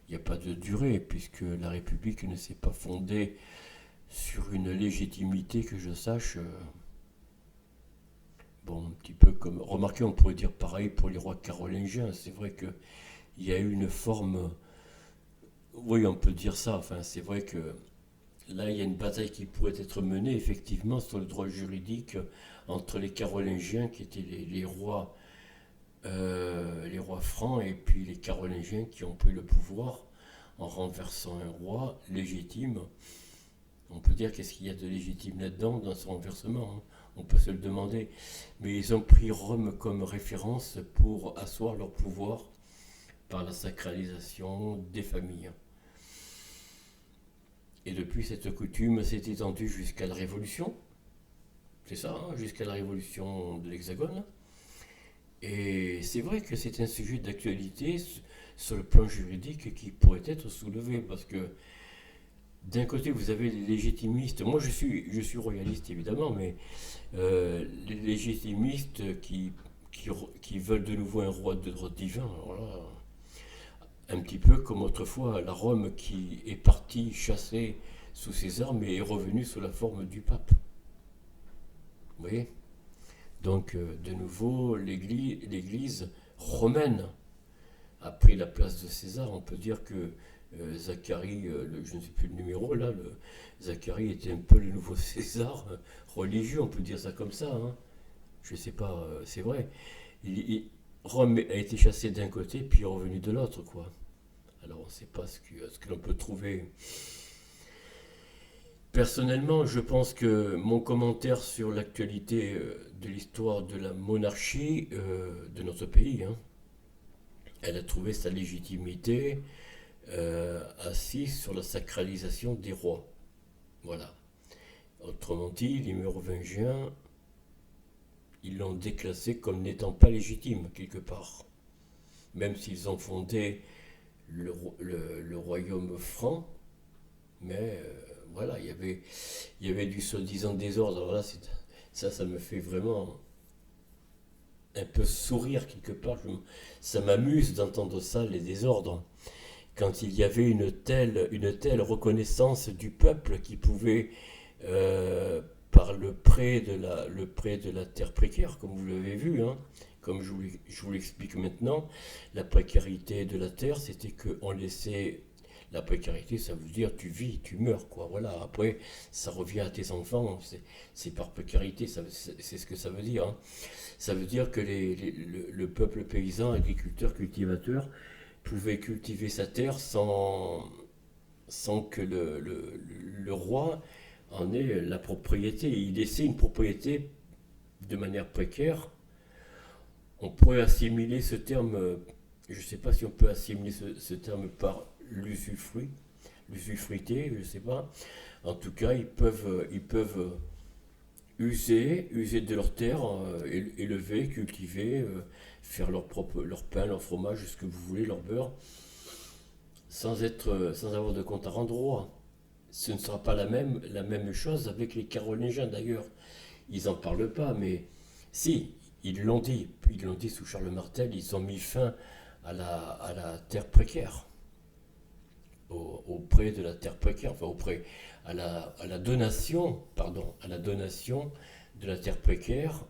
il n'y a pas de durée, puisque la République ne s'est pas fondée sur une légitimité que je sache. Bon, un petit peu comme. Remarquez, on pourrait dire pareil pour les rois carolingiens. C'est vrai qu'il y a eu une forme. Oui, on peut dire ça. Enfin, c'est vrai que là, il y a une bataille qui pourrait être menée, effectivement, sur le droit juridique entre les Carolingiens, qui étaient les rois francs, et puis les Carolingiens qui ont pris le pouvoir en renversant un roi légitime. On peut dire qu'est-ce qu'il y a de légitime là-dedans, dans ce renversement, hein. On peut se le demander. Mais ils ont pris Rome comme référence pour asseoir leur pouvoir par la sacralisation des familles. Et depuis, cette coutume s'est étendue jusqu'à la Révolution. C'est ça, hein, jusqu'à la Révolution de l'Hexagone. Et c'est vrai que c'est un sujet d'actualité sur le plan juridique qui pourrait être soulevé, parce que d'un côté, vous avez les légitimistes. Moi, je suis royaliste, évidemment, mais les légitimistes qui veulent de nouveau un roi de droit divin. Alors là, un petit peu comme autrefois la Rome qui est partie chasser sous ses armes et est revenue sous la forme du pape. Vous voyez? Donc, de nouveau, l'Église romaine a pris la place de César. On peut dire que Zacharie, je ne sais plus le numéro là, Zacharie était un peu le nouveau César religieux, on peut dire ça comme ça, hein. Je ne sais pas, c'est vrai. Rome a été chassée d'un côté, puis est revenue de l'autre, quoi. Alors on ne sait pas ce que l'on peut trouver. Personnellement, je pense que mon commentaire sur l'actualité de l'histoire de la monarchie de notre pays, hein, elle a trouvé sa légitimité assise sur la sacralisation des rois. Voilà. Autrement dit, les Mérovingiens, ils l'ont déclassé comme n'étant pas légitime, quelque part. Même s'ils ont fondé le royaume franc, mais voilà, il y avait du soi-disant désordre. Alors là, ça me fait vraiment un peu sourire quelque part. Ça m'amuse d'entendre ça, les désordres. Quand il y avait une telle reconnaissance du peuple qui pouvait, par le prêt de la terre précaire, comme vous l'avez vu, hein, comme je vous l'explique maintenant, la précarité de la terre, c'était qu'on laissait. La précarité, ça veut dire tu vis, tu meurs, quoi. Voilà. Après, ça revient à tes enfants. C'est par précarité, c'est ce que ça veut dire, hein. Ça veut dire que le peuple paysan, agriculteur, cultivateur, pouvait cultiver sa terre sans que le roi en ait la propriété. Il laissait une propriété de manière précaire. On pourrait assimiler ce terme, je ne sais pas si on peut assimiler ce terme par l'usufruit. l'usufruité, je sais pas. En tout cas, ils peuvent user de leurs terres, élever, cultiver, faire leur pain, leur fromage, ce que vous voulez, leur beurre, sans avoir de compte à rendre au roi. Ce ne sera pas la même chose avec les Carolingiens d'ailleurs. Ils n'en parlent pas, mais si, ils l'ont dit sous Charles Martel, ils ont mis fin à la terre précaire, auprès de la terre précaire, enfin à la donation, pardon, à la donation de la terre précaire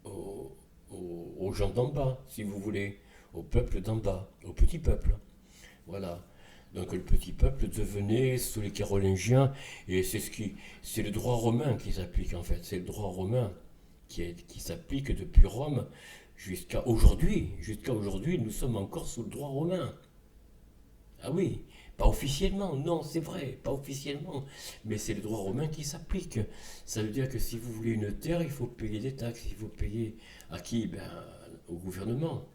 aux, aux gens d'en bas, si vous voulez, au peuple d'en bas, au petit peuple. Voilà. Donc le petit peuple devenait sous les Carolingiens, et c'est le droit romain qui s'applique en fait. C'est le droit romain qui s'applique depuis Rome jusqu'à aujourd'hui. Jusqu'à aujourd'hui, nous sommes encore sous le droit romain. Ah oui, pas officiellement, non, c'est vrai, pas officiellement, mais c'est le droit romain qui s'applique. Ça veut dire que si vous voulez une terre, il faut payer des taxes, il faut payer à qui? Ben, au gouvernement.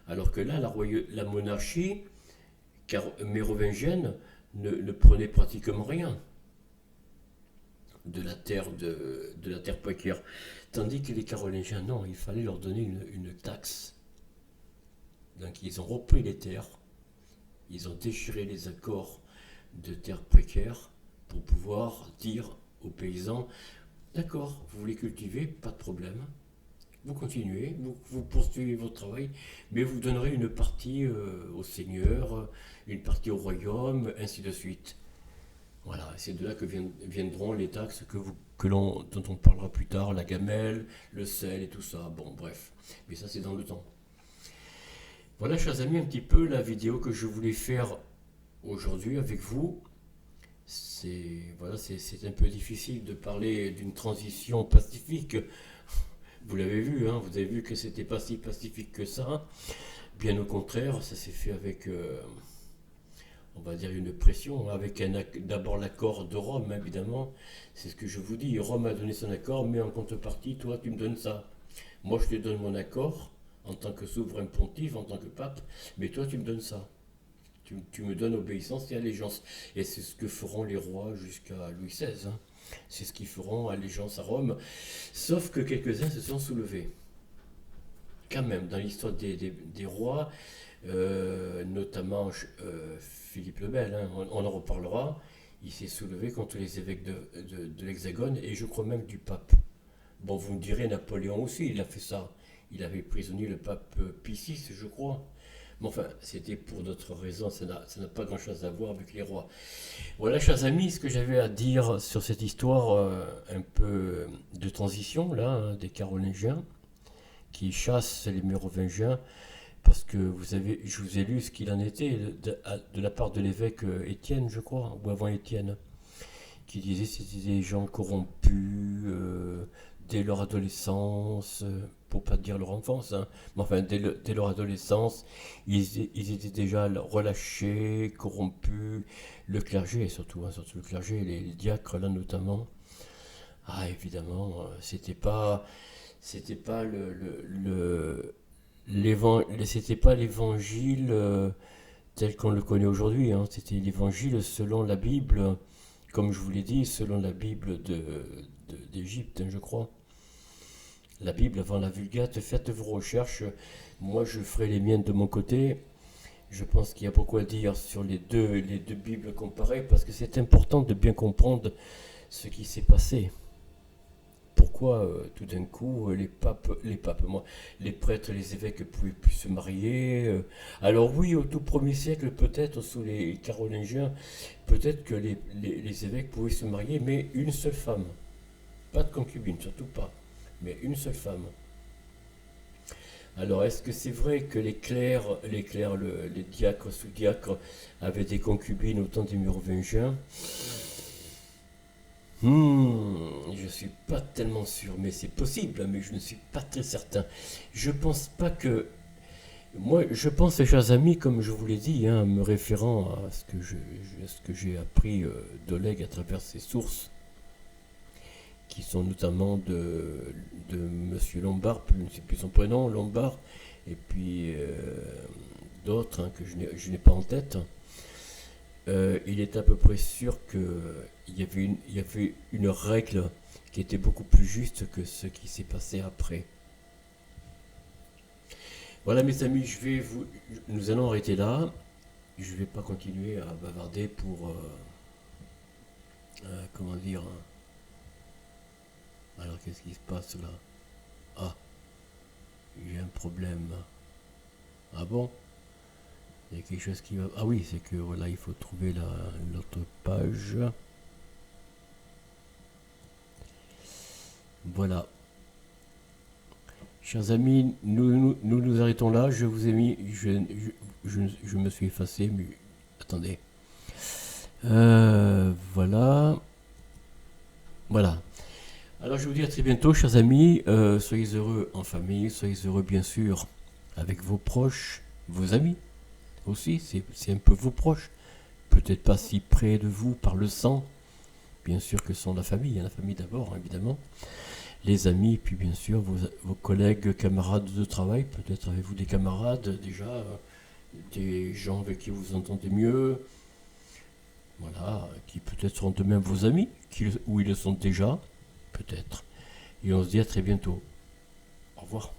Alors que là, la monarchie mérovingienne ne prenait pratiquement rien de la terre précaire. Tandis que les Carolingiens, non, il fallait leur donner une taxe. Donc ils ont repris les terres, ils ont déchiré les accords de terres précaires pour pouvoir dire aux paysans, d'accord, vous voulez cultiver, pas de problème, vous continuez, vous poursuivez votre travail, mais vous donnerez une partie au seigneur, une partie au royaume, ainsi de suite. Voilà, c'est de là que viendront les taxes dont on parlera plus tard, la gamelle, le sel et tout ça. Bon, bref, mais ça c'est dans le temps. Voilà, chers amis, un petit peu la vidéo que je voulais faire aujourd'hui avec vous. C'est un peu difficile de parler d'une transition pacifique. Vous l'avez vu, hein, vous avez vu que c'était pas si pacifique que ça. Bien au contraire, ça s'est fait avec, on va dire, une pression, avec d'abord l'accord de Rome, évidemment. C'est ce que je vous dis. Rome a donné son accord, mais en contrepartie, toi, tu me donnes ça. Moi, je te donne mon accord en tant que souverain pontife, en tant que pape, mais toi, tu me donnes ça. Tu me donnes obéissance et allégeance. Et c'est ce que feront les rois jusqu'à Louis XVI. Hein. C'est ce qu'ils feront, allégeance à Rome. Sauf que quelques-uns se sont soulevés. Quand même, dans l'histoire des rois, notamment Philippe le Bel, hein, on en reparlera, il s'est soulevé contre les évêques de l'Hexagone et je crois même du pape. Bon, vous me direz, Napoléon aussi, il a fait ça. Il avait prisonnier le pape Pie VI, je crois. Mais enfin, c'était pour d'autres raisons, ça n'a pas grand-chose à voir avec les rois. Voilà, chers amis, ce que j'avais à dire sur cette histoire un peu de transition, là, hein, des Carolingiens, qui chassent les Mérovingiens, parce que je vous ai lu ce qu'il en était de la part de l'évêque Étienne, je crois, ou avant Étienne, qui disait que c'était des gens corrompus dès leur adolescence, pour pas dire leur enfance, hein, mais enfin dès leur adolescence, ils étaient déjà relâchés, corrompus, le clergé surtout, hein, surtout le clergé, les diacres là notamment. Ah évidemment, c'était pas c'était pas l'évangile tel qu'on le connaît aujourd'hui, hein. C'était l'évangile selon la Bible, comme je vous l'ai dit, selon la Bible d'Égypte, hein, je crois. La Bible avant la Vulgate, faites vos recherches. Moi, je ferai les miennes de mon côté. Je pense qu'il y a beaucoup à dire sur les deux Bibles comparées, parce que c'est important de bien comprendre ce qui s'est passé. Pourquoi tout d'un coup les prêtres et les évêques ne pouvaient plus se marier. Alors oui, au tout premier siècle, peut-être sous les Carolingiens, peut-être que les évêques pouvaient se marier, mais une seule femme. Pas de concubine, surtout pas, mais une seule femme. Alors est-ce que c'est vrai que les clercs, les diacres, sous-diacres avaient des concubines au temps des Mérovingiens? Je suis pas tellement sûr, mais c'est possible, mais je ne suis pas très certain. Je pense pas que... Moi, je pense, chers amis, comme je vous l'ai dit, hein, me référant à ce que j'ai appris d'Oleg à travers ses sources, qui sont notamment de Monsieur Lombard, je ne sais plus son prénom, Lombard, et puis d'autres hein, que je n'ai pas en tête. il est à peu près sûr il y avait une règle qui était beaucoup plus juste que ce qui s'est passé après. Voilà mes amis, nous allons arrêter là. Je ne vais pas continuer à bavarder pour, comment dire, hein. Alors qu'est-ce qui se passe là? Ah, il y a un problème. Ah bon? Il y a quelque chose qui va... Ah oui, c'est que voilà, il faut trouver l'autre page. Voilà. Chers amis, nous arrêtons là. Je vous ai mis... Je me suis effacé, mais... Attendez. Voilà. Voilà. Alors je vous dis à très bientôt, chers amis. Soyez heureux en famille. Soyez heureux, bien sûr, avec vos proches, vos amis. Aussi, c'est un peu vos proches. Peut-être pas si près de vous par le sang. Bien sûr que ce sont la famille. La famille d'abord, évidemment. Les amis, puis bien sûr vos collègues, camarades de travail. Peut-être avez-vous des camarades déjà, des gens avec qui vous entendez mieux. Voilà, qui peut-être seront de même vos amis, ou ils le sont déjà, peut-être. Et on se dit à très bientôt. Au revoir.